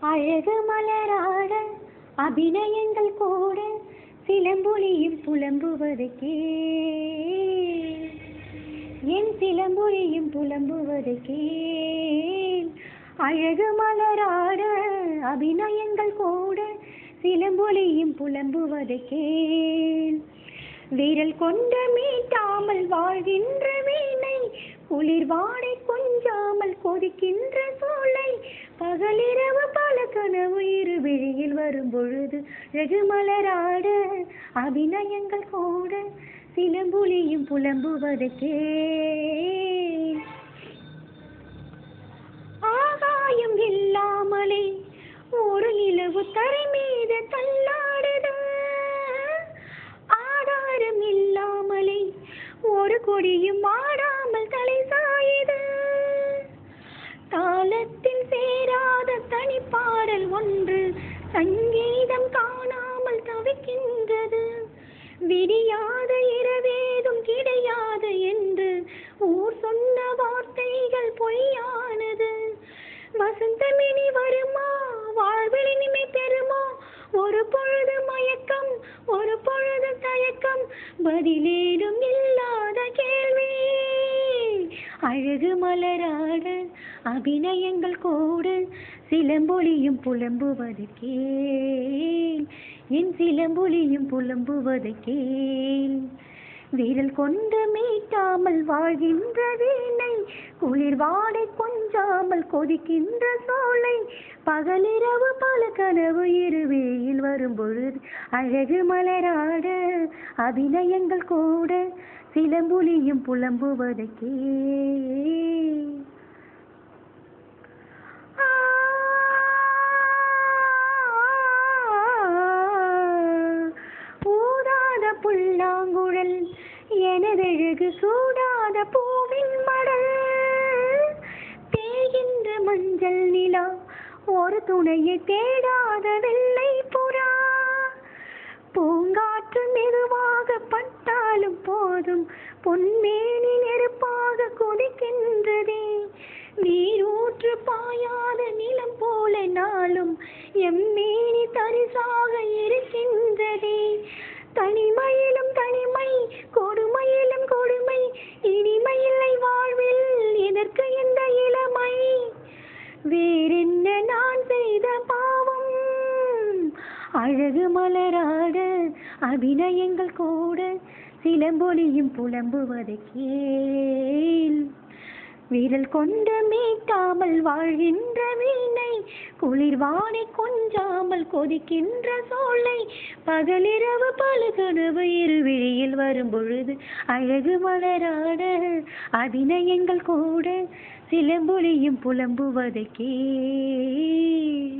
அழகு மலராட அபிநயங்கள் கூட சிலம்பொலியும் புலம்புவது கேள். என் சிலம்பொலியும் புலம்புவது கேள். அழகு மலராட அபிநயங்கள் கூட சிலம்பொலியும் புலம்புவது கேள். விரல் கொண்டு மீட்டாமல் வாழ்கின்ற வீணை, குளிர் வாடை கொஞ்சாமல் கொதிக்கின்ற சோலை, பகலிரவு பல கனவு இரு விழியில் வரும் பொழுது அழகு மலராட அபிநயங்கள் கூட சிலம்பொலியும் புலம்புவது கேள். ஆகாயம் இல்லாமலே ஒரு நிலவு தரை மீது தள்ளாடுது, ஆதாரம் இல்லாமலே ஒரு கொடியும் ஆடாமல் தலை சாயுது. தாளத்தில் சேராத தனிப்பாடல் ஒன்று சங்கீதம் காணாமல் தவிக்கின்றது. விடியாத இரவேதும் கிடையாது என்று ஊர் சொன்ன வார்த்தைகள் பொய்யானது. வசந்தமினி வருமா, வாழ்வில் இனிமை பெறுமா, ஒரு பொழுது மயக்கம் ஒரு பொழுது தயக்கம், பதிலேதும் இல்லாத கேள்வி. அழகு மலராட அபிநயங்கள் கூட சிலம்பொலியும் புலம்புவது கேள். என் சிலம்பொலியும் புலம்புவது கேள். விரல் கொண்டு மீட்டாமல் வாழ்கின்ற வீணை, குளிர் வாடை கொஞ்சாமல் கொதிக்கின்ற சோலை, பகலிரவு பல கனவு இருவேயில் வரும் பொழுது அழகு மலராட அபிநயங்கள் கூட சிலம்பொலியும் புலம்புவது கேள். புல்லாங்குழல் எனதழகு சூடாத பூவின் மடல், தேய்கின்ற மஞ்சள் நிலா ஒரு துணையை தேடாத வெள்ளை புறா, பூங்காற்று மெதுவாக பட்டாலும் போதும் பொன்மேனி நெருப்பாக கொதிக்கின்றதே. நீரூற்று பாயாத நிலம் போல நாளும் எம்மேனி தரிசாக இருக்கின்றதே. தனிமையிலும் தனிமை, கொடுமையிலும் கொடுமை, இனிமையில்லை வாழ்வில் எதற்கு இந்த இளமை, வேறென்ன நான் செய்த பாவம். அழகு மலராட அபிநயங்கள் கூட சிலம்பொலியும் புலம்புவது கேள். விரல் கொண்டு மீட்டாமல் வாழ்கின்ற வீணை, குளிர் வாடை கொஞ்சாமல் கொதிக்கின்ற சோலை, பகலிரவு பல கனவு இரு விழியில் வரும் பொழுது அழகு மலராட அபிநயங்கள் கூட சிலம்பொலியும் புலம்புவது கேள்.